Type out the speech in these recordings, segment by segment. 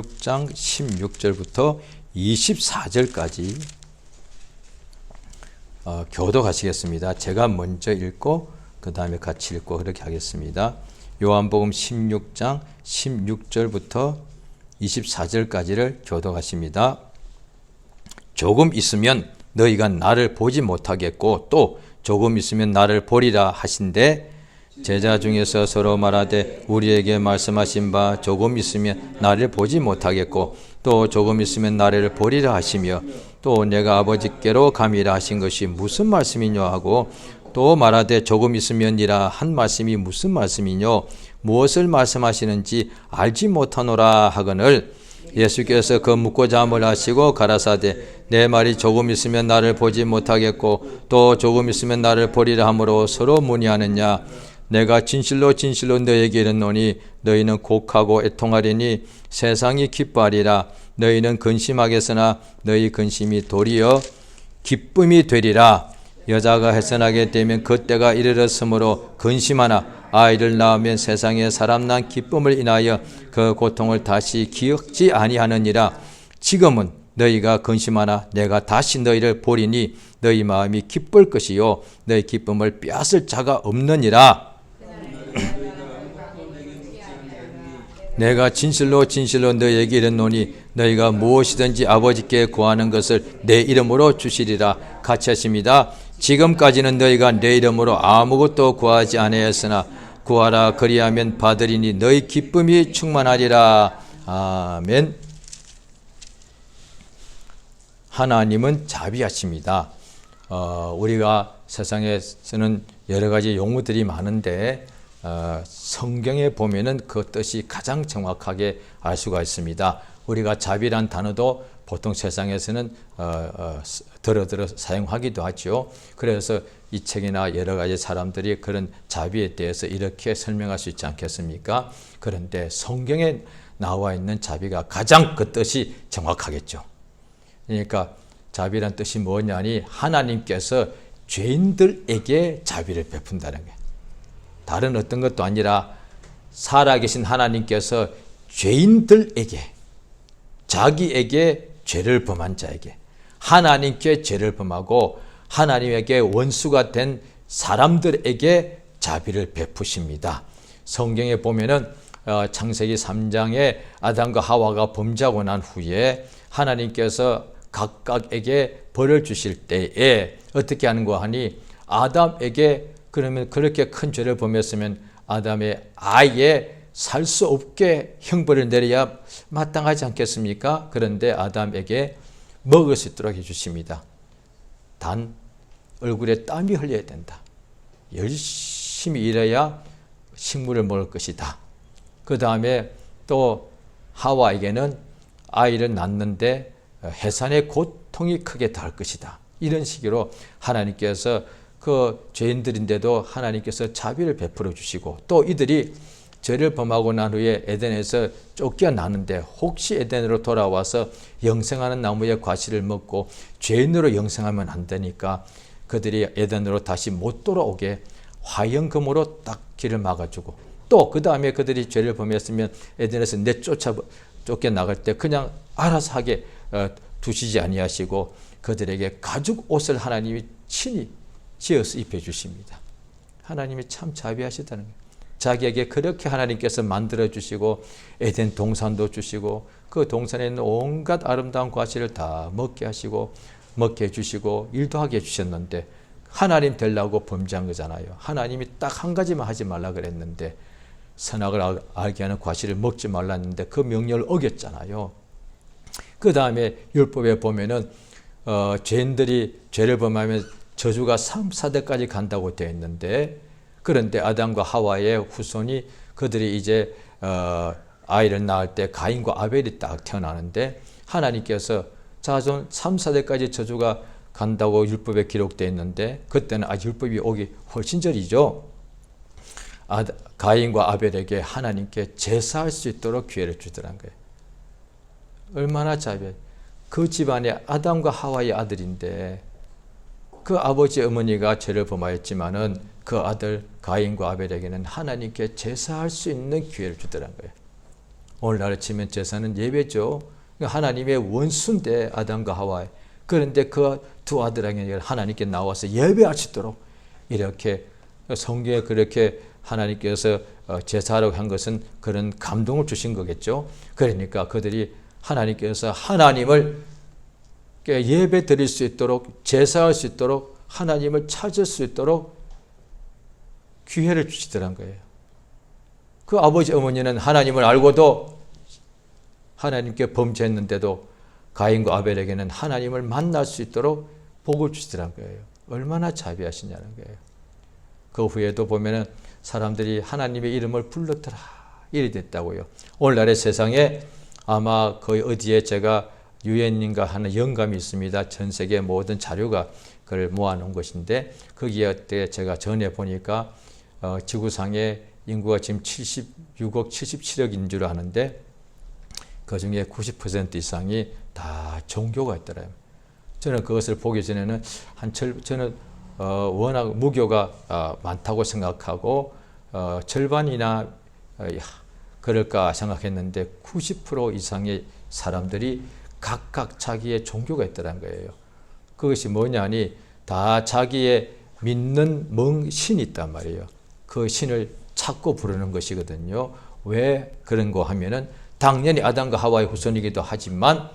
6장 16절부터 24절까지 교독하시겠습니다. 제가 먼저 읽고 그 다음에 같이 읽고 그렇게 하겠습니다. 요한복음 16장 16절부터 24절까지를 교독하십니다. 조금 있으면 너희가 나를 보지 못하겠고 또 조금 있으면 나를 보리라 하신대 제자 중에서 서로 말하되 우리에게 말씀하신 바 조금 있으면 나를 보지 못하겠고 또 조금 있으면 나를 보리라 하시며 또 내가 아버지께로 감이라 하신 것이 무슨 말씀이뇨 하고 또 말하되 조금 있으면이라 한 말씀이 무슨 말씀이뇨 무엇을 말씀하시는지 알지 못하노라 하거늘 예수께서 그 묻고자 함을 하시고 가라사대 내 말이 조금 있으면 나를 보지 못하겠고 또 조금 있으면 나를 보리라 하므로 서로 문의하느냐 내가 진실로 진실로 너희에게 이르노니 너희는 곡하고 애통하리니 세상이 기뻐하리라 너희는 근심하겠으나 너희 근심이 도리어 기쁨이 되리라 여자가 해산하게 되면 그때가 이르렀으므로 근심하나 아이를 낳으면 세상에 사람 난 기쁨을 인하여 그 고통을 다시 기억지 아니하느니라 지금은 너희가 근심하나 내가 다시 너희를 보리니 너희 마음이 기쁠 것이요 너희 기쁨을 빼앗을 자가 없느니라 내가 진실로 진실로 너희에게 이르노니 너희가 무엇이든지 아버지께 구하는 것을 내 이름으로 주시리라 같이 하십니다. 지금까지는 너희가 내 이름으로 아무것도 구하지 아니하였으나 구하라 그리하면 받으리니 너희 기쁨이 충만하리라. 아멘. 하나님은 자비하십니다. 우리가 세상에서는 여러 가지 용어들이 많은데 성경에 보면은 그 뜻이 가장 정확하게 알 수가 있습니다. 우리가 자비란 단어도 보통 세상에서는 들어 사용하기도 하죠. 그래서 이 책이나 여러 가지 사람들이 그런 자비에 대해서 이렇게 설명할 수 있지 않겠습니까? 그런데 성경에 나와 있는 자비가 가장 그 뜻이 정확하겠죠. 그러니까 자비란 뜻이 뭐냐니 하나님께서 죄인들에게 자비를 베푼다는 거예요. 다른 어떤 것도 아니라 살아계신 하나님께서 죄인들에게 자기에게 죄를 범한 자에게 하나님께 죄를 범하고 하나님에게 원수가 된 사람들에게 자비를 베푸십니다. 성경에 보면은 창세기 3장에 아담과 하와가 범죄하고 난 후에 하나님께서 각각에게 벌을 주실 때에 어떻게 하는가 하니 아담에게 그러면 그렇게 큰 죄를 범했으면 아담의 아예 살 수 없게 형벌을 내려야 마땅하지 않겠습니까? 그런데 아담에게 먹을 수 있도록 해주십니다. 단 얼굴에 땀이 흘려야 된다. 열심히 일해야 식물을 먹을 것이다. 그 다음에 또 하와에게는 아이를 낳는데 해산의 고통이 크게 닿을 것이다. 이런 식으로 하나님께서 그 죄인들인데도 하나님께서 자비를 베풀어 주시고 또 이들이 죄를 범하고 난 후에 에덴에서 쫓겨나는데 혹시 에덴으로 돌아와서 영생하는 나무의 과실을 먹고 죄인으로 영생하면 안 되니까 그들이 에덴으로 다시 못 돌아오게 화영금으로 딱 길을 막아주고 또 그 다음에 그들이 죄를 범했으면 에덴에서 쫓겨나갈 때 그냥 알아서 하게 두시지 아니하시고 그들에게 가죽 옷을 하나님이 친히 지어서 입혀주십니다. 하나님이 참 자비하시다는 거예요. 자기에게 그렇게 하나님께서 만들어주시고 에덴 동산도 주시고 그 동산에 있는 온갖 아름다운 과실을 다 먹게 하시고 먹게 해주시고 일도 하게 해주셨는데 하나님 되려고 범죄한 거잖아요. 하나님이 딱 한 가지만 하지 말라 그랬는데 선악을 알게 하는 과실을 먹지 말랐는데 그 명령을 어겼잖아요. 그 다음에 율법에 보면은 죄인들이 죄를 범하면 저주가 3, 4대까지 간다고 되어 있는데 그런데 아담과 하와의 후손이 그들이 이제 아이를 낳을 때 가인과 아벨이 딱 태어나는데 하나님께서 자손 3, 4대까지 저주가 간다고 율법에 기록되어 있는데 그때는 아직 율법이 오기 훨씬 전이죠. 가인과 아벨에게 하나님께 제사할 수 있도록 기회를 주더란 거예요. 얼마나 자비해. 그 집안에 아담과 하와의 아들인데 그 아버지 어머니가 죄를 범하였지만은 그 아들 가인과 아벨에게는 하나님께 제사할 수 있는 기회를 주더란 거예요. 오늘날로 치면 제사는 예배죠. 하나님의 원수인데 아담과 하와. 그런데 그 두 아들에게 하나님께 나와서 예배할 수 있도록 이렇게 성경에 그렇게 하나님께서 제사하라고 한 것은 그런 감동을 주신 거겠죠. 그러니까 그들이 하나님께서 하나님을 예배 드릴 수 있도록, 제사할 수 있도록, 하나님을 찾을 수 있도록 기회를 주시더란 거예요. 그 아버지 어머니는 하나님을 알고도 하나님께 범죄했는데도 가인과 아벨에게는 하나님을 만날 수 있도록 복을 주시더란 거예요. 얼마나 자비하시냐는 거예요. 그 후에도 보면은 사람들이 하나님의 이름을 불렀더라 이래 됐다고요. 오늘날의 세상에 아마 거의 어디에 제가 유엔인가 하는 영감이 있습니다. 전 세계 모든 자료가 그걸 모아놓은 것인데 거기에 제가 전에 보니까 지구상의 인구가 지금 76억 77억인 줄 아는데 그 중에 90% 이상이 다 종교가 있더라고요. 저는 그것을 보기 전에는 저는 워낙 무교가 많다고 생각하고 절반이나 그럴까 생각했는데 90% 이상의 사람들이 각각 자기의 종교가 있더란 거예요. 그것이 뭐냐니 다 자기의 믿는 신이 있단 말이에요. 그 신을 찾고 부르는 것이거든요. 왜 그런 거 하면은 당연히 아담과 하와의 후손이기도 하지만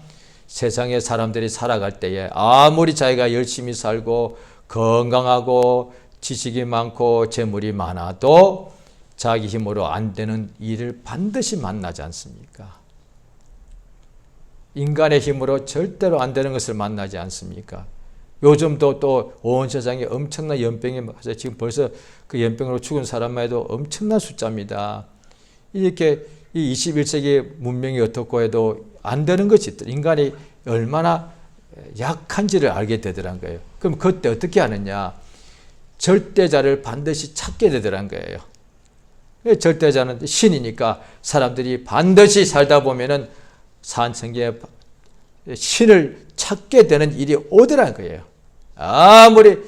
세상의 사람들이 살아갈 때에 아무리 자기가 열심히 살고 건강하고 지식이 많고 재물이 많아도 자기 힘으로 안 되는 일을 반드시 만나지 않습니까? 인간의 힘으로 절대로 안 되는 것을 만나지 않습니까? 요즘도 또 온 세상에 엄청난 연병이 와서 지금 벌써 그 연병으로 죽은 사람만 해도 엄청난 숫자입니다. 이렇게 이 21세기 문명이 어떻고 해도 안 되는 것이 있더라. 인간이 얼마나 약한지를 알게 되더란 거예요. 그럼 그때 어떻게 하느냐? 절대자를 반드시 찾게 되더란 거예요. 절대자는 신이니까 사람들이 반드시 살다 보면은 산성기에 신을 찾게 되는 일이 오더란 거예요. 아무리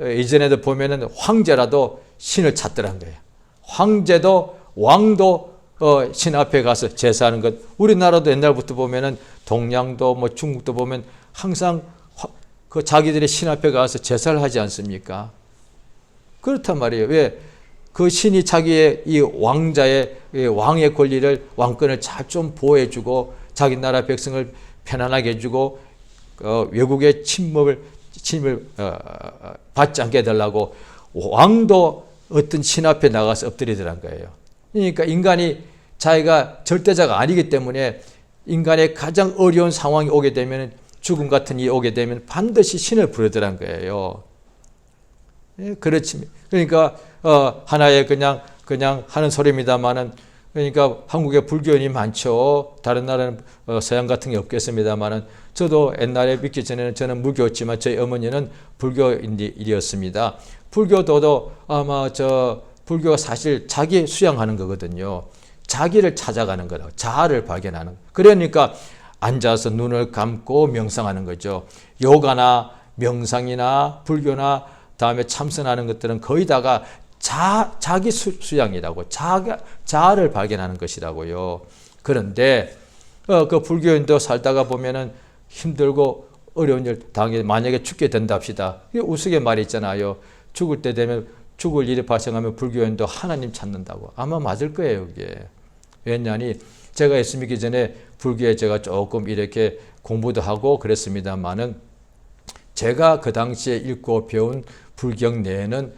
이전에도 보면은 황제라도 신을 찾더란 거예요. 황제도 왕도 신 앞에 가서 제사하는 것. 우리나라도 옛날부터 보면은 동양도 중국도 보면 항상 그 자기들의 신 앞에 가서 제사를 하지 않습니까? 그렇단 말이에요. 왜? 그 신이 자기의 이 왕자의 왕의 권리를 왕권을 잘 좀 보호해주고 자기 나라 백성을 편안하게 해주고 외국의 침입을 받지 않게 해달라고 왕도 어떤 신 앞에 나가서 엎드리더란 거예요. 그러니까 인간이 자기가 절대자가 아니기 때문에 인간의 가장 어려운 상황이 오게 되면 죽음 같은 일이 오게 되면 반드시 신을 부르더란 거예요. 그렇지. 그러니까 하나의 그냥 하는 소리입니다만은 그러니까 한국에 불교인이 많죠. 다른 나라는 서양 같은 게 없겠습니다만은 저도 옛날에 믿기 전에는 저는 무교였지만 저희 어머니는 불교인이었습니다. 불교도도 아마 불교가 사실 자기 수양하는 거거든요. 자기를 찾아가는 거라고. 자아를 발견하는 거. 그러니까 앉아서 눈을 감고 명상하는 거죠. 요가나 명상이나 불교나 다음에 참선하는 것들은 거의 다가 자기 수양이라고. 자아를 발견하는 것이라고요. 그런데 그 불교인도 살다가 보면은 힘들고 어려운 일 당해 만약에 죽게 된다 합시다. 우스갯 말이 있잖아요. 죽을 때 되면 죽을 일이 발생하면 불교인도 하나님 찾는다고. 아마 맞을 거예요, 이게. 왜냐하니 제가 예수 믿기 전에 불교에 제가 조금 이렇게 공부도 하고 그랬습니다만은 제가 그 당시에 읽고 배운 불경 내에는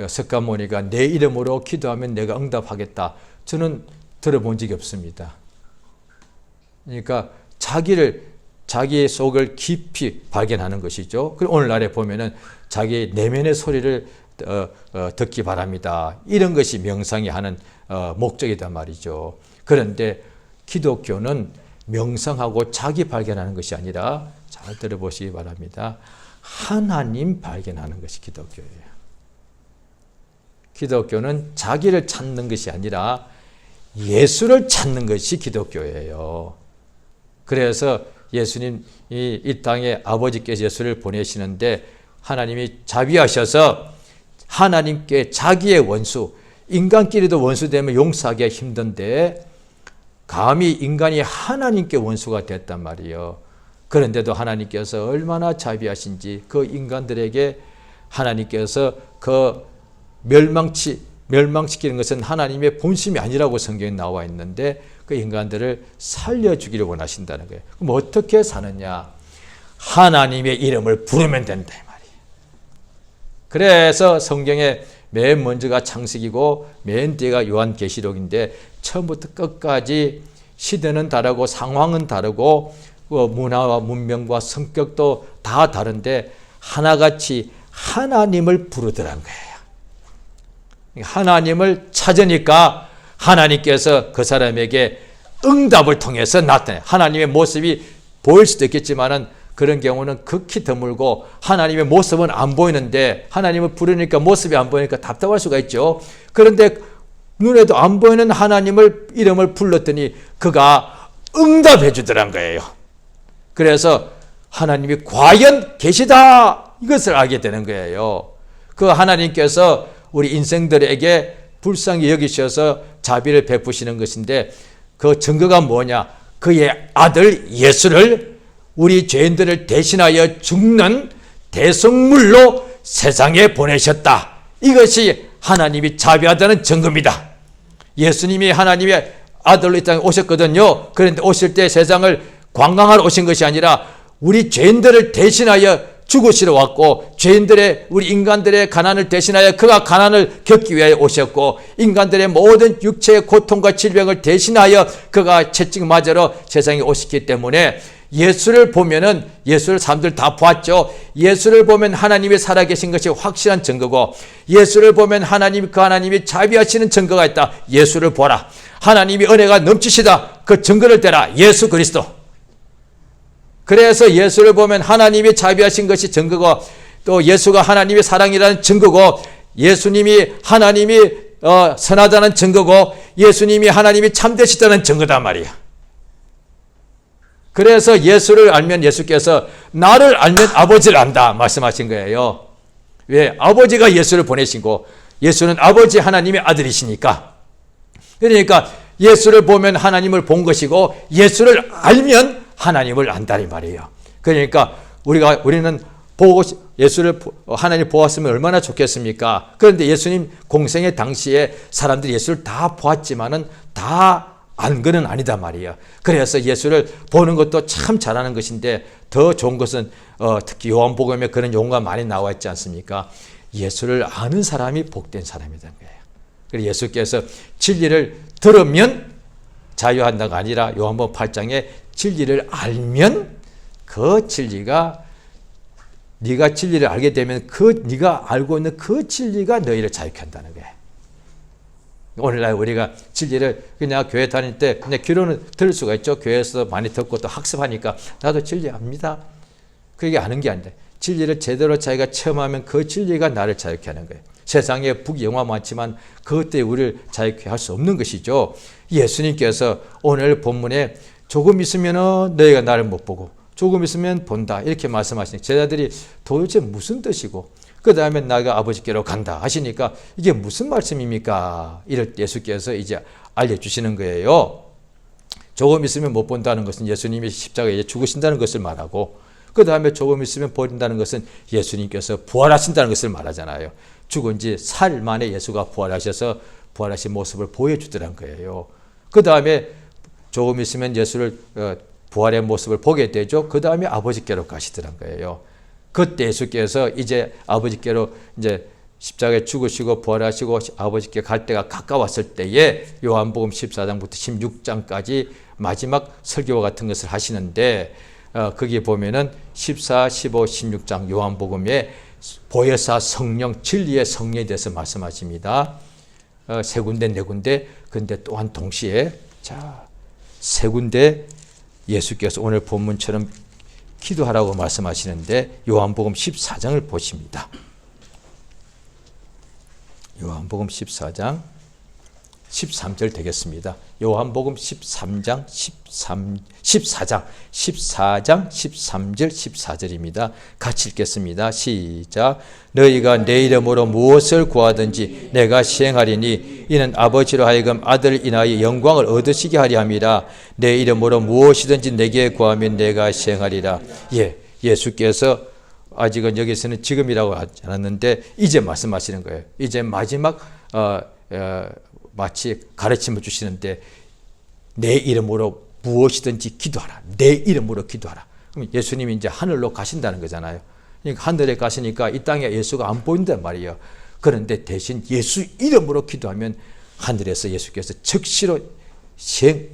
석가모니가 내 이름으로 기도하면 내가 응답하겠다. 저는 들어본 적이 없습니다. 그러니까 자기의 속을 깊이 발견하는 것이죠. 그리고 오늘날에 보면은 자기 내면의 소리를 듣기 바랍니다. 이런 것이 명상이 하는 목적이단 말이죠. 그런데 기독교는 명상하고 자기 발견하는 것이 아니라 잘 들어보시기 바랍니다. 하나님 발견하는 것이 기독교예요. 기독교는 자기를 찾는 것이 아니라 예수를 찾는 것이 기독교예요. 그래서 예수님 이 땅에 아버지께서 예수를 보내시는데 하나님이 자비하셔서 하나님께 자기의 원수, 인간끼리도 원수되면 용서하기가 힘든데 감히 인간이 하나님께 원수가 됐단 말이에요. 그런데도 하나님께서 얼마나 자비하신지 그 인간들에게 하나님께서 그 멸망시키는 것은 하나님의 본심이 아니라고 성경에 나와 있는데 그 인간들을 살려주기를 원하신다는 거예요. 그럼 어떻게 사느냐? 하나님의 이름을 부르면 된다 이 말이에요. 그래서 성경에 맨 먼저가 창세기고 맨 뒤가 요한계시록인데 처음부터 끝까지 시대는 다르고 상황은 다르고 문화와 문명과 성격도 다 다른데 하나같이 하나님을 부르더란 거예요. 하나님을 찾으니까 하나님께서 그 사람에게 응답을 통해서 나타나요. 하나님의 모습이 보일 수도 있겠지만은 그런 경우는 극히 드물고 하나님의 모습은 안 보이는데 하나님을 부르니까 모습이 안 보이니까 답답할 수가 있죠. 그런데 눈에도 안 보이는 하나님을 이름을 불렀더니 그가 응답해 주더란 거예요. 그래서 하나님이 과연 계시다 이것을 알게 되는 거예요. 그 하나님께서 우리 인생들에게 불쌍히 여기셔서 자비를 베푸시는 것인데 그 증거가 뭐냐? 그의 아들 예수를 우리 죄인들을 대신하여 죽는 대성물로 세상에 보내셨다. 이것이 하나님이 자비하다는 증거입니다. 예수님이 하나님의 아들로 이 땅에 오셨거든요. 그런데 오실 때 세상을 관광하러 오신 것이 아니라 우리 죄인들을 대신하여 죽으시러 왔고 죄인들의 우리 인간들의 가난을 대신하여 그가 가난을 겪기 위하여 오셨고 인간들의 모든 육체의 고통과 질병을 대신하여 그가 채찍 맞으러 세상에 오셨기 때문에 예수를 보면은 예수를 사람들 다 보았죠. 예수를 보면 하나님이 살아계신 것이 확실한 증거고 예수를 보면 그 하나님이 자비하시는 증거가 있다. 예수를 보라. 하나님이 은혜가 넘치시다. 그 증거를 대라. 예수 그리스도. 그래서 예수를 보면 하나님이 자비하신 것이 증거고 또 예수가 하나님의 사랑이라는 증거고 예수님이 하나님이 선하다는 증거고 예수님이 하나님이 참되시다는 증거단 말이야. 그래서 예수를 알면 예수께서 나를 알면 아버지를 안다 말씀하신 거예요. 왜? 아버지가 예수를 보내시고 예수는 아버지 하나님의 아들이시니까. 그러니까 예수를 보면 하나님을 본 것이고 예수를 알면 하나님을 안다는 말이에요. 그러니까 우리는 보고 예수를 하나님 보았으면 얼마나 좋겠습니까? 그런데 예수님 공생의 당시에 사람들이 예수를 다 보았지만은 다 안 거는 아니다 말이에요. 그래서 예수를 보는 것도 참 잘하는 것인데 더 좋은 것은 특히 요한복음에 그런 용어가 많이 나와 있지 않습니까? 예수를 아는 사람이 복된 사람이라는 거예요. 그래서 예수께서 진리를 들으면 자유한다가 아니라 요한복음 8장에 진리를 알면 그 진리가 네가 진리를 알게 되면 그 네가 알고 있는 그 진리가 너희를 자유케 한다는 거예요. 오늘날 우리가 진리를 그냥 교회 다닐 때 그냥 귀로는 들을 수가 있죠. 교회에서 많이 듣고 또 학습하니까 나도 진리 압니다. 그게 아는 게 아닌데 진리를 제대로 자기가 체험하면 그 진리가 나를 자유케 하는 거예요. 세상에 북영화 많지만 그것 때문에 우리를 자유케 할 수 없는 것이죠. 예수님께서 오늘 본문에 조금 있으면 너희가 나를 못 보고 조금 있으면 본다 이렇게 말씀하시니까 제자들이 도대체 무슨 뜻이고 그 다음에 나가 아버지께로 간다 하시니까 이게 무슨 말씀입니까? 이럴 때 예수께서 이제 알려주시는 거예요. 조금 있으면 못 본다는 것은 예수님이 십자가에 죽으신다는 것을 말하고 그 다음에 조금 있으면 버린다는 것은 예수님께서 부활하신다는 것을 말하잖아요. 죽은 지 사흘 만에 예수가 부활하셔서 부활하신 모습을 보여주더란 거예요. 그 다음에 조금 있으면 예수를 부활의 모습을 보게 되죠. 그 다음에 아버지께로 가시더란 거예요. 그때 예수께서 이제 아버지께로 이제 십자가에 죽으시고 부활하시고 아버지께 갈 때가 가까웠을 때에 요한복음 14장부터 16장까지 마지막 설교와 같은 것을 하시는데 거기 보면은 14, 15, 16장 요한복음에 보혜사 성령 진리의 성령에 대해서 말씀하십니다. 세 군데 네 군데 근데 또한 동시에 세 군데 예수께서 오늘 본문처럼 기도하라고 말씀하시는데 요한복음 14장을 보십니다. 요한복음 14장 13절 되겠습니다. 요한복음 14장 13절 14절입니다. 같이 읽겠습니다. 시작. 너희가 내 이름으로 무엇을 구하든지 내가 시행하리니 이는 아버지로 하여금 아들을 인하여 영광을 얻으시게 하려 함이라. 내 이름으로 무엇이든지 내게 구하면 내가 시행하리라. 예수께서 아직은 여기서는 지금이라고 하지 않았는데 이제 말씀하시는 거예요. 이제 마지막 마치 가르침을 주시는데 내 이름으로 무엇이든지 기도하라. 내 이름으로 기도하라. 그럼 예수님이 이제 하늘로 가신다는 거잖아요. 그러니까 하늘에 가시니까 이 땅에 예수가 안 보인단 말이에요. 그런데 대신 예수 이름으로 기도하면 하늘에서 예수께서 즉시로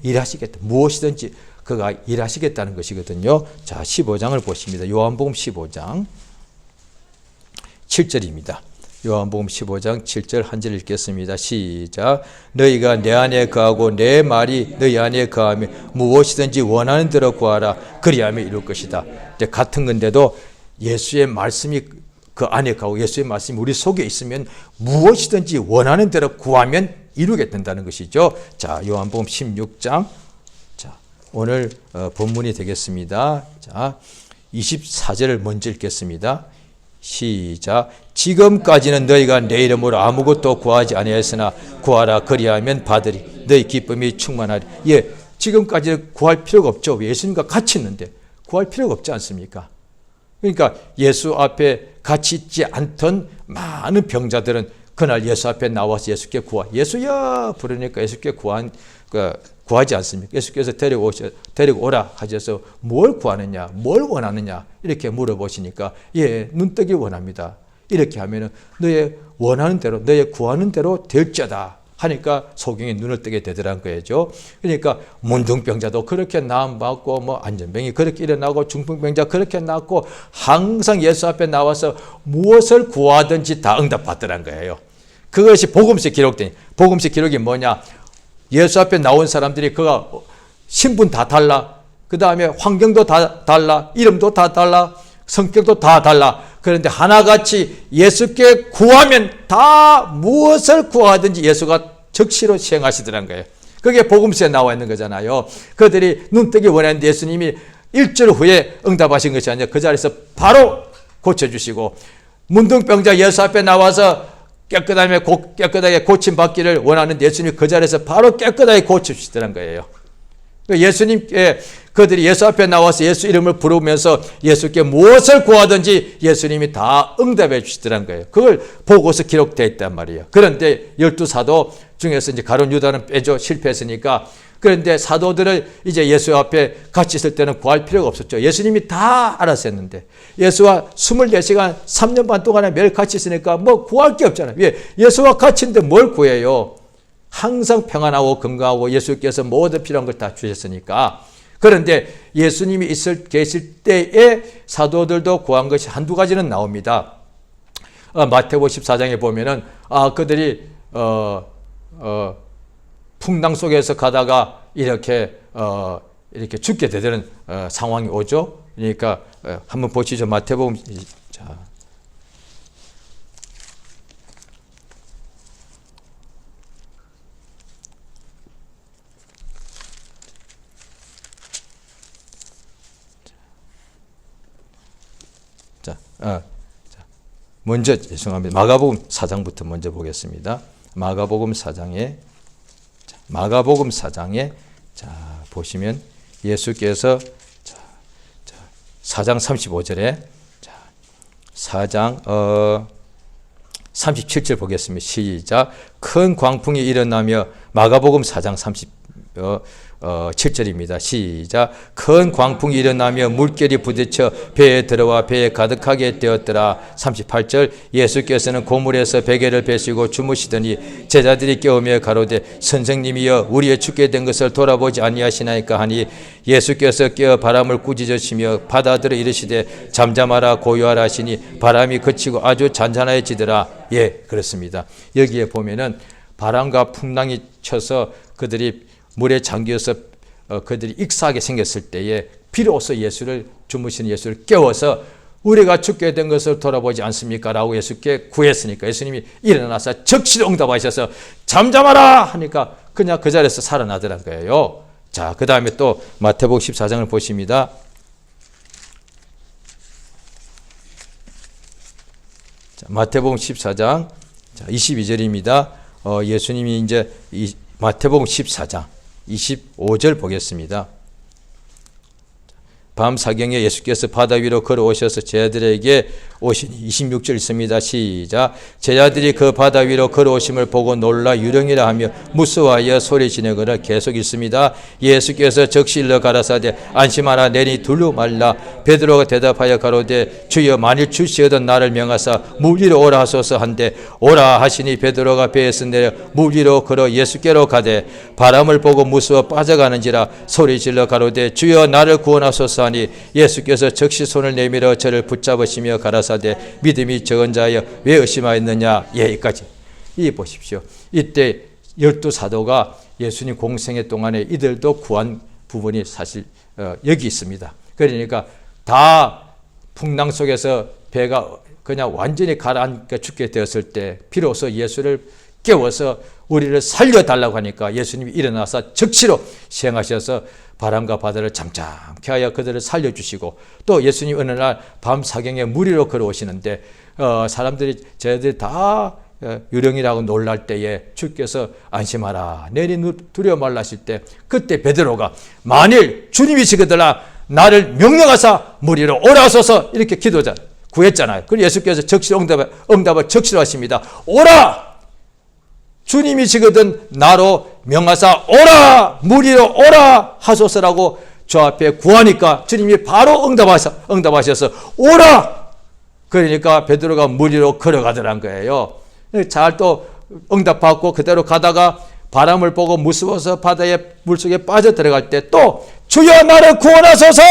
일하시겠다. 무엇이든지 그가 일하시겠다는 것이거든요. 자, 15장을 보십니다. 요한복음 15장 7절입니다. 요한복음 15장 7절 한 절 읽겠습니다. 시작. 너희가 내 안에 거하고 내 말이 너희 안에 거하면 무엇이든지 원하는 대로 구하라. 그리하면 이룰 것이다. 같은 건데도 예수의 말씀이 그 안에 거하고 예수의 말씀이 우리 속에 있으면 무엇이든지 원하는 대로 구하면 이루게 된다는 것이죠. 자, 요한복음 16장. 자, 오늘 본문이 되겠습니다. 자, 24절을 먼저 읽겠습니다. 시작. 지금까지는 너희가 내 이름으로 아무것도 구하지 아니하였으나 구하라. 그리하면 받으리. 너희 기쁨이 충만하리. 지금까지 구할 필요가 없죠. 예수님과 같이 있는데 구할 필요가 없지 않습니까? 그러니까 예수 앞에 같이 있지 않던 많은 병자들은 그날 예수 앞에 나와서 예수께 예수야 부르니까 예수께 구하지 않습니까? 예수께서 데리고 오라 하셔서 뭘 구하느냐, 뭘 원하느냐 이렇게 물어보시니까 눈뜨기 원합니다. 이렇게 하면은 너의 원하는 대로, 너의 구하는 대로 될지어다 하니까 소경이 눈을 뜨게 되더란 거죠. 그러니까 문둥병자도 그렇게 나음받고 안전병이 그렇게 일어나고 중풍병자 그렇게 낫고 항상 예수 앞에 나와서 무엇을 구하든지 다 응답받더란 거예요. 그것이 복음서에 기록된, 복음서 기록이 뭐냐? 예수 앞에 나온 사람들이 그가 신분 다 달라. 그 다음에 환경도 다 달라. 이름도 다 달라. 성격도 다 달라. 그런데 하나같이 예수께 구하면 다 무엇을 구하든지 예수가 즉시로 시행하시더란 거예요. 그게 복음서에 나와 있는 거잖아요. 그들이 눈뜨기 원했는데 예수님이 일주일 후에 응답하신 것이 아니라 그 자리에서 바로 고쳐주시고 문둥병자 예수 앞에 나와서 깨끗하게 고침받기를 원하는 예수님이 그 자리에서 바로 깨끗하게 고쳐주시더란 거예요. 예수님께 그들이 예수 앞에 나와서 예수 이름을 부르면서 예수께 무엇을 구하든지 예수님이 다 응답해 주시더란 거예요. 그걸 보고서 기록되어 있단 말이에요. 그런데 12사도 중에서 이제 가룟 유다는 실패했으니까 그런데 사도들을 이제 예수 앞에 같이 있을 때는 구할 필요가 없었죠. 예수님이 다 알아서 했는데 예수와 24시간 3년 반 동안에 매일 같이 있으니까 구할 게 없잖아요. 예수와 같이 있는데 뭘 구해요? 항상 평안하고 건강하고 예수께서 모든 필요한 걸 다 주셨으니까. 그런데 예수님이 계실 때에 사도들도 구한 것이 한두 가지는 나옵니다. 마태복음 14장에 보면은 그들이 풍랑 속에서 가다가 이렇게 죽게 되는 상황이 오죠. 그러니까 한번 보시죠. 마태복음 먼저 죄송합니다. 마가복음 4장부터 먼저 보겠습니다. 마가복음 4장에 보시면 예수께서 4장 35절에 4장 37절 보겠습니다. 시작. 큰 광풍이 일어나며 마가복음 4장 7절입니다. 시작. 큰 광풍이 일어나며 물결이 부딪혀 배에 들어와 배에 가득하게 되었더라. 38절. 예수께서는 고물에서 베개를 베시고 주무시더니 제자들이 깨우며 가로되 선생님이여 우리의 죽게 된 것을 돌아보지 아니하시나이까 하니 예수께서 깨어 바람을 꾸짖으시며 바다들을 이르시되 잠잠하라 고요하라 하시니 바람이 그치고 아주 잔잔해지더라. 그렇습니다. 여기에 보면은 바람과 풍랑이 쳐서 그들이 물에 잠겨서 그들이 익사하게 생겼을 때에 비로소 주무시는 예수를 깨워서 우리가 죽게 된 것을 돌아보지 않습니까? 라고 예수께 구했으니까 예수님이 일어나서 적시로 응답하셔서 잠잠하라 하니까 그냥 그 자리에서 살아나더란 거예요. 자, 그 다음에 또 마태복음 14장을 보십니다. 자, 마태복음 14장 22절입니다. 예수님이 이제 마태복음 14장 25절 보겠습니다. 밤 사경에 예수께서 바다 위로 걸어오셔서 제자들에게 오시니 26절 있습니다. 시작. 제자들이 그 바다 위로 걸어오심을 보고 놀라 유령이라 하며 무서워하여 소리지르거나 계속 있습니다. 예수께서 적실러 가라사대 안심하라 내니 둘로 말라. 베드로가 대답하여 가로되 주여 만일 주시거든 나를 명하사 물 위로 오라 하소서 한데 오라 하시니 베드로가 배에서 내려 물 위로 걸어 예수께로 가되 바람을 보고 무서워 빠져가는지라 소리질러 가로되 주여 나를 구원하소서 하니 예수께서 적시 손을 내밀어 저를 붙잡으시며 가라사대 믿음이 적은 자여 왜 의심하였느냐. 여기까지. 이 보십시오. 이때 12사도가 예수님 공생애 동안에 이들도 구한 부분이 사실 여기 있습니다. 그러니까 다 풍랑 속에서 배가 그냥 완전히 가라앉아 죽게 되었을 때 비로소 예수를 깨워서 우리를 살려달라고 하니까 예수님이 일어나서 적시로 시행하셔서 바람과 바다를 잠잠케 하여 그들을 살려주시고 또 예수님 어느 날 밤 사경에 물 위로 걸어오시는데 저희들이 다 유령이라고 놀랄 때에 주께서 안심하라 내니 두려워 말라 하실 때 그때 베드로가 만일 주님이시거들라 나를 명령하사 물 위로 오라 하소서 이렇게 구했잖아요. 그리고 예수께서 적시로 응답을 적시로 하십니다. 오라! 주님이시거든 나로 명하사 오라! 물 위로 오라! 하소서라고 저 앞에 구하니까 주님이 바로 응답하셔서 오라! 그러니까 베드로가 물 위로 걸어가더란 거예요. 잘 또 응답받고 그대로 가다가 바람을 보고 무서워서 바다의 물속에 빠져 들어갈 때 또 주여 나를 구원하소서!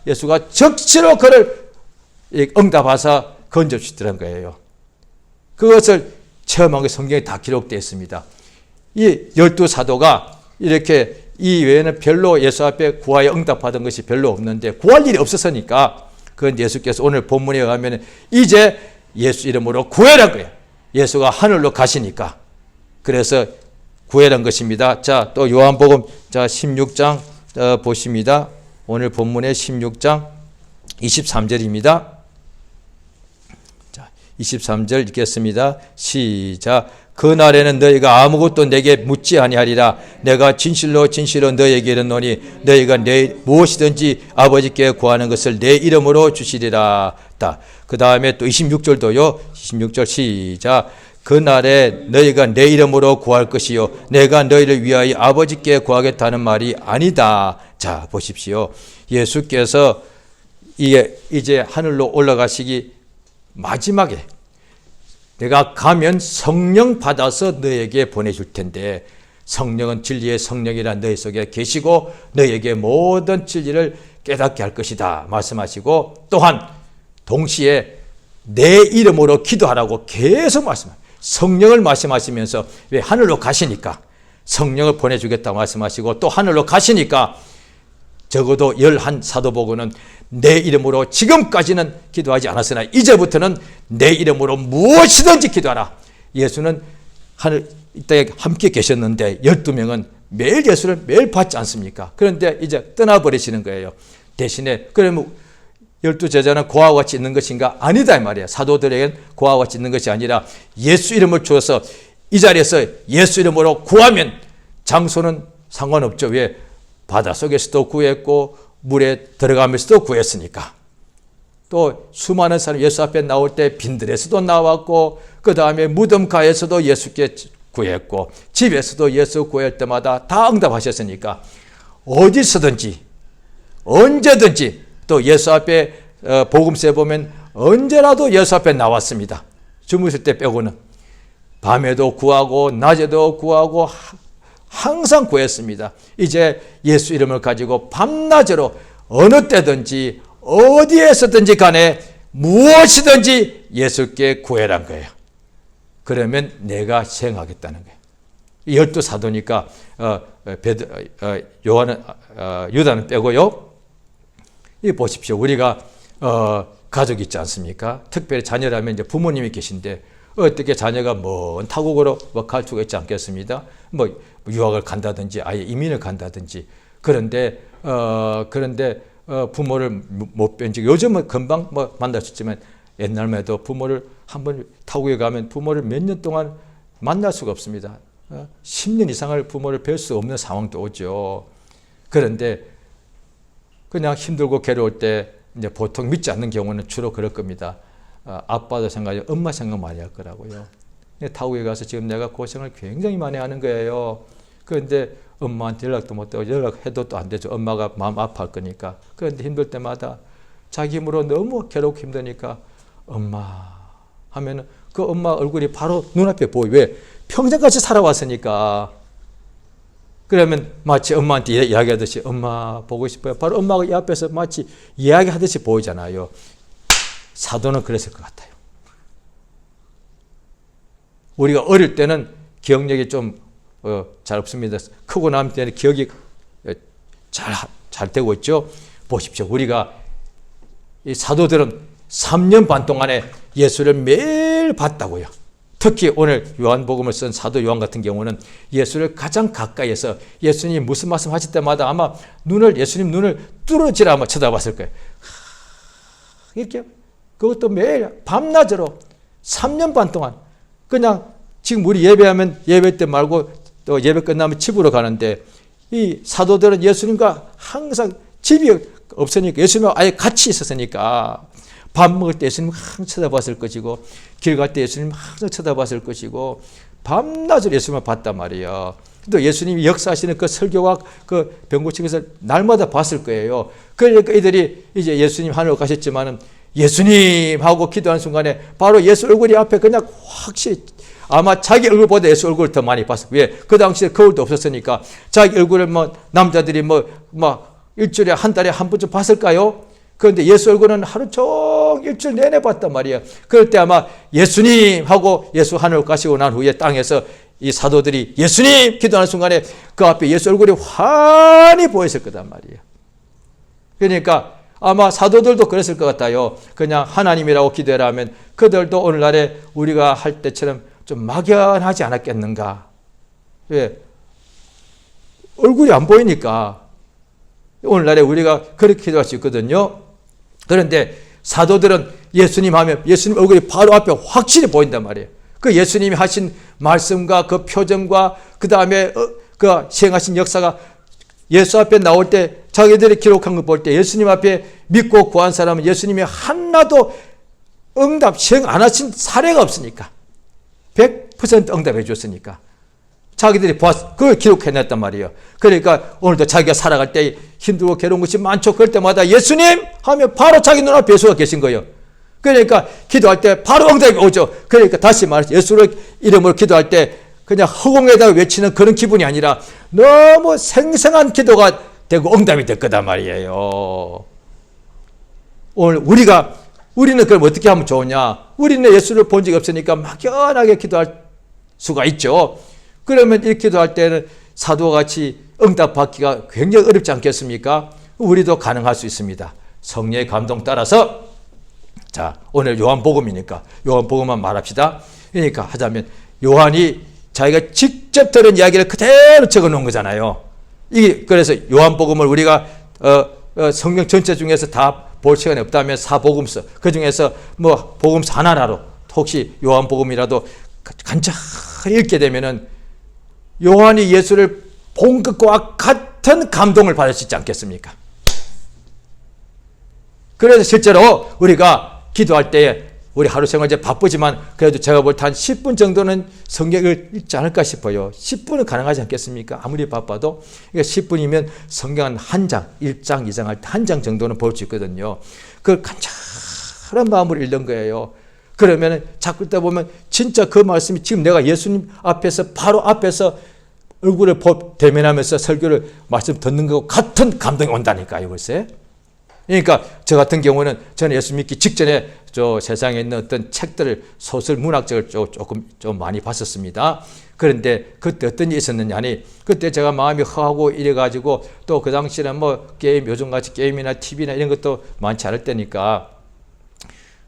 예수가 적시로 그를 응답하사 건져주시더란 거예요. 그것을 체험한 게 성경에 다 기록되어 있습니다. 이 12사도가 이렇게 이 외에는 별로 예수 앞에 구하여 응답받은 것이 별로 없는데 구할 일이 없었으니까 그건 예수께서 오늘 본문에 가면 이제 예수 이름으로 구해란 거예요. 예수가 하늘로 가시니까. 그래서 구해란 것입니다. 자, 또 요한복음 16장 보십니다. 오늘 본문의 16장 23절입니다. 23절 읽겠습니다. 시작. 그날에는 너희가 아무것도 내게 묻지 아니하리라. 내가 진실로 진실로 너희에게 이르노니 너희가 내 무엇이든지 아버지께 구하는 것을 내 이름으로 주시리라. 그 다음에 또 26절도요. 26절 시작. 그날에 너희가 내 이름으로 구할 것이요 내가 너희를 위하여 아버지께 구하겠다는 말이 아니다. 자, 보십시오. 예수께서 이제 하늘로 올라가시기 마지막에 내가 가면 성령 받아서 너에게 보내줄 텐데 성령은 진리의 성령이라 너희 속에 계시고 너에게 모든 진리를 깨닫게 할 것이다 말씀하시고 또한 동시에 내 이름으로 기도하라고 계속 말씀하십니다. 성령을 말씀하시면서 왜 하늘로 가시니까 성령을 보내주겠다고 말씀하시고 또 하늘로 가시니까 적어도 11 사도보고는 내 이름으로 지금까지는 기도하지 않았으나 이제부터는 내 이름으로 무엇이든지 기도하라. 예수는 하늘 이 땅에 함께 계셨는데 12명은 매일 예수를 매일 받지 않습니까? 그런데 이제 떠나버리시는 거예요. 대신에 그러면 12제자는 고아와 같이 있는 것인가? 아니다 이 말이에요. 사도들에게는 고아와 같이 있는 것이 아니라 예수 이름을 주어서 이 자리에서 예수 이름으로 구하면 장소는 상관없죠. 왜? 바닷속에서도 구했고 물에 들어가면서도 구했으니까. 또 수많은 사람 예수 앞에 나올 때 빈들에서도 나왔고 그 다음에 무덤가에서도 예수께 구했고 집에서도 예수 구할 때마다 다 응답하셨으니까 어디서든지 언제든지 또 예수 앞에 복음서에 보면 언제라도 예수 앞에 나왔습니다. 주무실 때 빼고는 밤에도 구하고 낮에도 구하고 항상 구했습니다. 이제 예수 이름을 가지고 밤낮으로 어느 때든지 어디에서든지 간에 무엇이든지 예수께 구해란 거예요. 그러면 내가 시행하겠다는 거예요. 12사도니까 유다는 빼고요. 이 보십시오. 우리가 가족이 있지 않습니까? 특별히 자녀라면 이제 부모님이 계신데 어떻게 자녀가 먼 타국으로 갈 수가 있지 않겠습니다? 유학을 간다든지 아예 이민을 간다든지. 그런데 부모를 못 뵌 지 요즘은 금방 만날 수 있지만 옛날만 해도 부모를 한번 타국에 가면 부모를 몇 년 동안 만날 수가 없습니다. 10년 이상을 부모를 뵐 수 없는 상황도 오죠. 그런데 그냥 힘들고 괴로울 때 이제 보통 믿지 않는 경우는 주로 그럴 겁니다. 아빠도 생각하지 엄마 생각 많이 할 거라고요. 타국에 가서 지금 내가 고생을 굉장히 많이 하는 거예요. 그런데 엄마한테 연락도 못 하고 연락해도 또 안 되죠. 엄마가 마음 아파할 거니까. 그런데 힘들 때마다 자기 힘으로 너무 괴롭고 힘드니까 엄마 하면은 그 엄마 얼굴이 바로 눈앞에 보여. 왜? 평생같이 살아왔으니까. 그러면 마치 엄마한테 이야기하듯이 엄마 보고 싶어요. 바로 엄마가 이 앞에서 마치 이야기하듯이 보이잖아요. 사도는 그랬을 것 같아요. 우리가 어릴 때는 기억력이 좀 잘 없습니다. 크고 나면 때는 기억이 잘 되고 있죠. 보십시오. 우리가 이 사도들은 3년 반 동안에 예수를 매일 봤다고요. 특히 오늘 요한복음을 쓴 사도 요한 같은 경우는 예수를 가장 가까이에서 예수님이 무슨 말씀 하실 때마다 아마 예수님 눈을 뚫어지라 아마 쳐다봤을 거예요. 이렇게 그것도 매일 밤낮으로 3년 반 동안 그냥 지금 우리 예배하면 예배 때 말고 또 예배 끝나면 집으로 가는데 이 사도들은 예수님과 항상 집이 없으니까 예수님과 아예 같이 있었으니까 밥 먹을 때 예수님 항상 쳐다봤을 것이고 길 갈 때 예수님 항상 쳐다봤을 것이고 밤낮으로 예수님을 봤단 말이에요. 또 예수님이 역사하시는 그 설교와 그 병고침에서 날마다 봤을 거예요. 그러니까 이들이 이제 예수님 하늘로 가셨지만은 예수님 하고 기도하는 순간에 바로 예수 얼굴이 앞에 그냥 확실히 아마 자기 얼굴보다 예수 얼굴을 더 많이 봤어요. 왜? 그 당시에 거울도 없었으니까 자기 얼굴을 남자들이 일주일에 한 달에 한 번쯤 봤을까요? 그런데 예수 얼굴은 하루 종일 일주일 내내 봤단 말이에요. 그럴 때 아마 예수님 하고 예수 하늘로 가시고 난 후에 땅에서 이 사도들이 예수님 기도하는 순간에 그 앞에 예수 얼굴이 환히 보였을 거단 말이에요. 그러니까 아마 사도들도 그랬을 것 같아요. 그냥 하나님이라고 기도해라 하면 그들도 오늘날에 우리가 할 때처럼 좀 막연하지 않았겠는가. 왜? 얼굴이 안 보이니까 오늘날에 우리가 그렇게 기도할 수 있거든요. 그런데 사도들은 예수님 하면 예수님 얼굴이 바로 앞에 확실히 보인단 말이에요. 그 예수님이 하신 말씀과 그 표정과 그 다음에 그 시행하신 역사가 예수 앞에 나올 때 자기들이 기록한 거 볼 때 예수님 앞에 믿고 구한 사람은 예수님이 하나도 시행 안 하신 사례가 없으니까 100% 응답해 줬으니까 자기들이 그걸 기록해냈단 말이에요. 그러니까 오늘도 자기가 살아갈 때 힘들고 괴로운 것이 많죠. 그럴 때마다 예수님 하면 바로 자기 눈앞에 예수가 계신 거예요. 그러니까 기도할 때 바로 응답이 오죠. 그러니까 다시 말해서 예수를 이름으로 기도할 때 그냥 허공에다가 외치는 그런 기분이 아니라 너무 생생한 기도가 되고 응답이 될 거단 말이에요. 오늘 우리는 그럼 어떻게 하면 좋으냐? 우리는 예수를 본 적이 없으니까 막연하게 기도할 수가 있죠. 그러면 이렇게 기도할 때는 사도와 같이 응답받기가 굉장히 어렵지 않겠습니까? 우리도 가능할 수 있습니다. 성령의 감동 따라서 자 오늘 요한복음이니까 요한복음만 말합시다. 그러니까 하자면 요한이 자기가 직접 들은 이야기를 그대로 적어놓은 거잖아요. 그래서 요한복음을 우리가 성경 전체 중에서 다 볼 시간이 없다면 사복음서 그 중에서 복음서 하나라도 혹시 요한복음이라도 간절히 읽게 되면은 요한이 예수를 본 것과 같은 감동을 받을 수 있지 않겠습니까? 그래서 실제로 우리가 기도할 때 우리 하루 생활 이제 바쁘지만 그래도 제가 볼 때 한 10분 정도는 성경을 읽지 않을까 싶어요. 10분은 가능하지 않겠습니까? 아무리 바빠도. 그러니까 10분이면 성경 한 장, 1장, 2장 할 때 한 장 정도는 볼 수 있거든요. 그걸 간절한 마음으로 읽는 거예요. 그러면 자꾸 읽다 보면 진짜 그 말씀이 지금 내가 예수님 앞에서 바로 앞에서 얼굴을 대면하면서 설교를 말씀 듣는 것과 같은 감동이 온다니까요. 글쎄. 그러니까 저 같은 경우는 저는 예수 믿기 직전에 세상에 있는 어떤 책들을 소설 문학책을 조금 좀 많이 봤었습니다. 그런데 그때 어떤 일이 있었느냐 하니 그때 제가 마음이 허하고 이래가지고 또 그 당시에는 게임 요즘같이 게임이나 TV나 이런 것도 많지 않을 때니까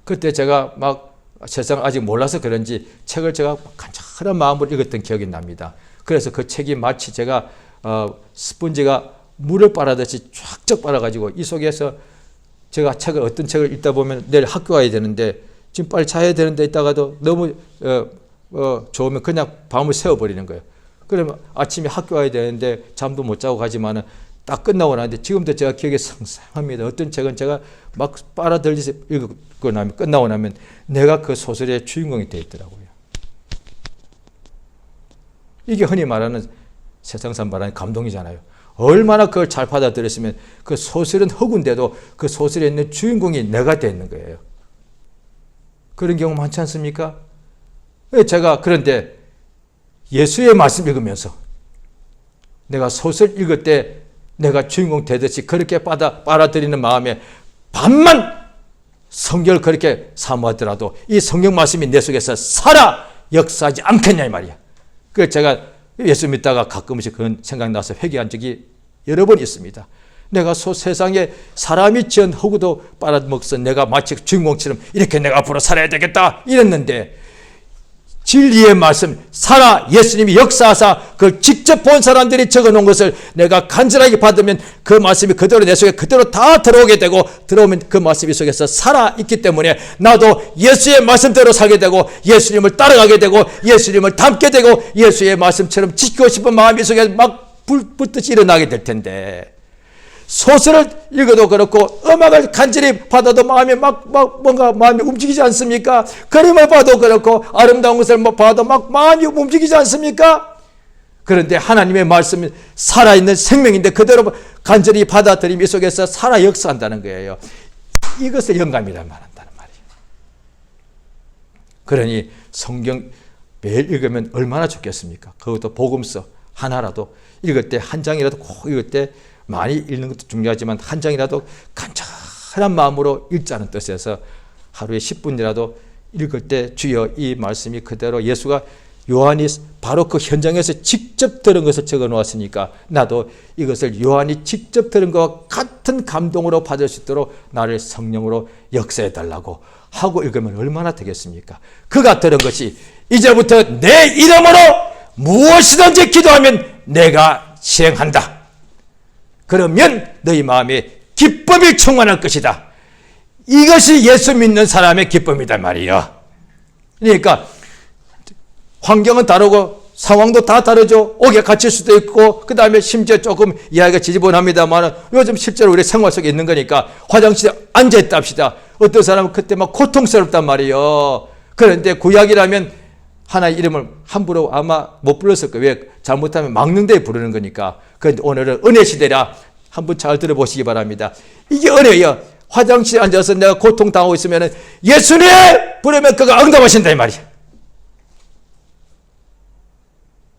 그때 제가 막 세상 아직 몰라서 그런지 책을 제가 간절한 마음으로 읽었던 기억이 납니다. 그래서 그 책이 마치 제가 스펀지가 물을 빨아듯이 쫙쫙 빨아가지고 이 속에서 제가 어떤 책을 읽다 보면 내일 학교 가야 되는데 지금 빨리 자야 되는데 있다가도 너무 좋으면 그냥 밤을 새워버리는 거예요. 그러면 아침에 학교 가야 되는데 잠도 못 자고 가지만은 딱 끝나고 나는데 지금도 제가 기억에 상상합니다. 어떤 책은 제가 막 빨아들여서 읽고 나면 끝나고 나면 내가 그 소설의 주인공이 되어 있더라고요. 이게 흔히 말하는 세상사 말하는 감동이잖아요. 얼마나 그걸 잘 받아들였으면 그 소설은 허구인데도 그 소설에 있는 주인공이 내가 되는 거예요. 그런 경우 많지 않습니까? 제가 그런데 예수의 말씀 읽으면서 내가 소설 읽을 때 내가 주인공 되듯이 그렇게 빨아들이는 마음에 반만 성경을 그렇게 사모하더라도 이 성경 말씀이 내 속에서 살아 역사하지 않겠냐 이 말이야. 그래서 제가 예수 믿다가 가끔씩 그런 생각나서 회개한 적이 여러 번 있습니다. 내가 세상에 사람이 지은 허구도 빨아먹어서 내가 마치 주인공처럼 이렇게 내가 앞으로 살아야 되겠다 이랬는데 진리의 말씀 살아 예수님이 역사하사 그걸 직접 본 사람들이 적어놓은 것을 내가 간절하게 받으면 그 말씀이 그대로 내 속에 그대로 다 들어오게 되고 들어오면 그 말씀이 속에서 살아있기 때문에 나도 예수의 말씀대로 살게 되고 예수님을 따라가게 되고 예수님을 닮게 되고 예수의 말씀처럼 지키고 싶은 마음이 속에 막 불붙듯이 일어나게 될 텐데 소설을 읽어도 그렇고 음악을 간절히 받아도 마음이 뭔가 마음이 움직이지 않습니까? 그림을 봐도 그렇고 아름다운 것을 봐도 막 마음이 움직이지 않습니까? 그런데 하나님의 말씀은 살아있는 생명인데 그대로 간절히 받아들임이 속에서 살아 역사한다는 거예요. 이것을 영감이라 말한다는 말이에요. 그러니 성경 매일 읽으면 얼마나 좋겠습니까? 그것도 복음서 하나라도 읽을 때 한 장이라도 꼭 읽을 때 많이 읽는 것도 중요하지만 한 장이라도 간절한 마음으로 읽자는 뜻에서 하루에 10분이라도 읽을 때 주여 이 말씀이 그대로 예수가 요한이 바로 그 현장에서 직접 들은 것을 적어 놓았으니까 나도 이것을 요한이 직접 들은 것과 같은 감동으로 받을 수 있도록 나를 성령으로 역사해 달라고 하고 읽으면 얼마나 되겠습니까? 그가 들은 것이 이제부터 내 이름으로 무엇이든지 기도하면 내가 시행한다. 그러면 너희 마음에 기쁨이 충만할 것이다. 이것이 예수 믿는 사람의 기쁨이다 말이에요. 그러니까 환경은 다르고 상황도 다 다르죠. 옥에 갇힐 수도 있고 그 다음에 심지어 조금 이야기가 지지분합니다만 요즘 실제로 우리 생활 속에 있는 거니까 화장실에 앉아있다 합시다. 어떤 사람은 그때 막 고통스럽단 말이에요. 그런데 구약이라면 하나의 이름을 함부로 아마 못 불렀을 거예요. 왜? 잘못하면 막는 데에 부르는 거니까. 그런데 오늘은 은혜 시대라 한번 잘 들어보시기 바랍니다. 이게 은혜예요. 화장실에 앉아서 내가 고통당하고 있으면 예수님 부르면 그가 응답하신다 이 말이야.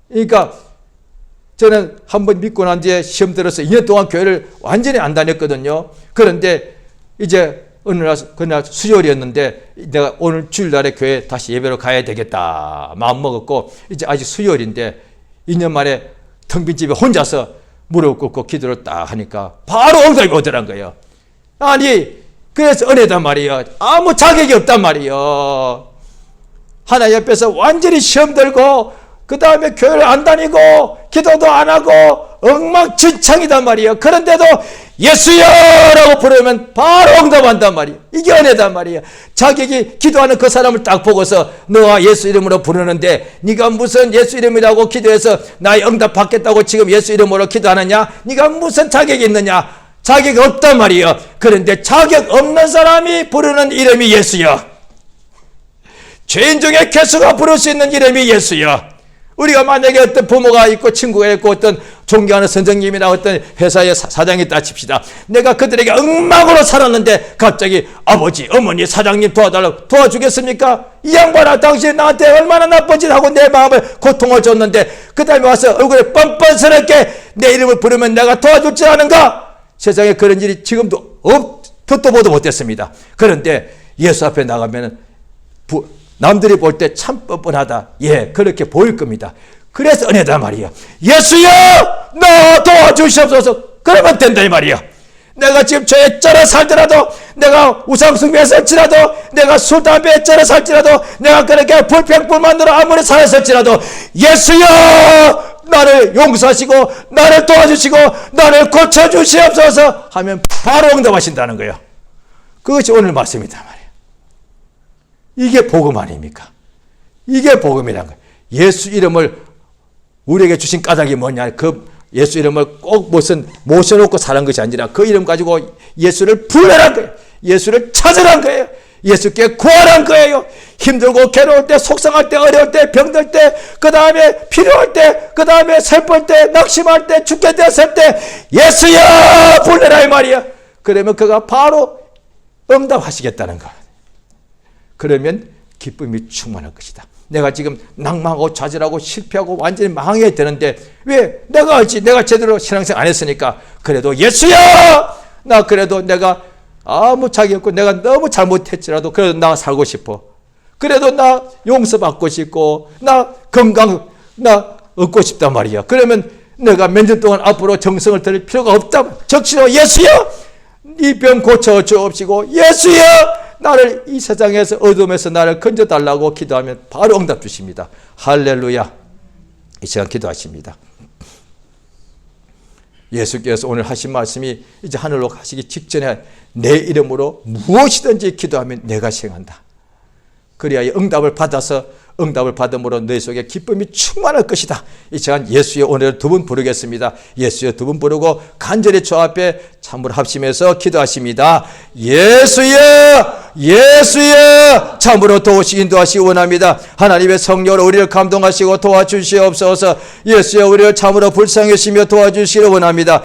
그러니까 저는 한번 믿고 난 뒤에 시험 들어서 2년 동안 교회를 완전히 안 다녔거든요. 그런데 이제 그날 수요일이었는데 내가 오늘 주일날에 교회 다시 예배로 가야 되겠다 마음 먹었고 이제 아직 수요일인데 2년 만에 텅 빈 집에 혼자서 무릎 꿇고 기도를 딱 하니까 바로 응답이 오더란 거예요. 아니 그래서 은혜단 말이에요. 아무 자격이 없단 말이에요. 하나님 옆에서 완전히 시험 들고 그 다음에 교회를 안 다니고 기도도 안 하고 엉망진창이단 말이에요. 그런데도 예수여라고 부르면 바로 응답한단 말이에요. 이게 은혜단 말이에요. 자격이 기도하는 그 사람을 딱 보고서 너와 예수 이름으로 부르는데 네가 무슨 예수 이름이라고 기도해서 나의 응답 받겠다고 지금 예수 이름으로 기도하느냐? 네가 무슨 자격이 있느냐? 자격이 없단 말이에요. 그런데 자격 없는 사람이 부르는 이름이 예수여. 죄인 중에 괴수가 부를 수 있는 이름이 예수여. 우리가 만약에 어떤 부모가 있고 친구가 있고 어떤 존경하는 선생님이나 어떤 회사의 사장이 있다 칩시다. 내가 그들에게 엉망으로 살았는데 갑자기 아버지, 어머니, 사장님 도와달라고 도와주겠습니까? 이 양반아 당신 나한테 얼마나 나쁜 짓 하고 내 마음을 고통을 줬는데 그 다음에 와서 얼굴에 뻔뻔스럽게 내 이름을 부르면 내가 도와줄 줄 아는가? 세상에 그런 일이 지금도 듣도 보도 못했습니다. 그런데 예수 앞에 나가면 남들이 볼 때 참 뻔뻔하다. 예, 그렇게 보일 겁니다. 그래서 은혜다 말이야. 예수여, 나 도와주시옵소서. 그러면 된다 이 말이야. 내가 지금 죄에 쩔어 살더라도, 내가 우상숭배에 할지라도, 내가 술, 담배에 쩔어 살지라도, 내가 그렇게 불평불만으로 아무리 살았을지라도 예수여 나를 용서하시고 나를 도와주시고 나를 고쳐주시옵소서 하면 바로 응답하신다는 거예요. 그것이 오늘 말씀이다 말이에요. 이게 복음 아닙니까? 이게 복음이란 거예요. 예수 이름을 우리에게 주신 까닭이 뭐냐? 그 예수 이름을 꼭 무슨 모셔놓고 사는 것이 아니라 그 이름 가지고 예수를 부르란 거예요. 예수를 찾으란 거예요. 예수께 구하란 거예요. 힘들고 괴로울 때, 속상할 때, 어려울 때, 병들 때, 그 다음에 필요할 때, 그 다음에 슬플 때, 낙심할 때, 죽게 됐을 때 예수야 불러라 이 말이야. 그러면 그가 바로 응답하시겠다는 거예요. 그러면 기쁨이 충만할 것이다. 내가 지금 낭망하고 좌절하고 실패하고 완전히 망해야 되는데 왜? 내가 알지. 내가 제대로 신앙생활 안 했으니까. 그래도 예수야! 나 그래도 내가 아무 자격 없고 내가 너무 잘못했지라도 그래도 나 살고 싶어. 그래도 나 용서받고 싶고 나 건강 나 얻고 싶단 말이야. 그러면 내가 몇 년 동안 앞으로 정성을 들일 필요가 없다. 적시로 예수야! 이 병 고쳐 주옵시고 예수야! 나를 이 세상에서 어둠에서 나를 건져달라고 기도하면 바로 응답 주십니다. 할렐루야. 이 시간 기도하십니다. 예수께서 오늘 하신 말씀이 이제 하늘로 가시기 직전에 내 이름으로 무엇이든지 기도하면 내가 시행한다. 그래야 응답을 받아서 응답을 받음으로 내 속에 기쁨이 충만할 것이다. 이 시간 예수의 오늘 두 분 부르겠습니다. 예수의 두 분 부르고 간절히 주 앞에 참으로 합심해서 기도하십니다. 예수여! 예수여! 참으로 도우시 인도하시기 원합니다. 하나님의 성령으로 우리를 감동하시고 도와주시옵소서. 예수여 우리를 참으로 불쌍히 여시며 도와주시기를 원합니다.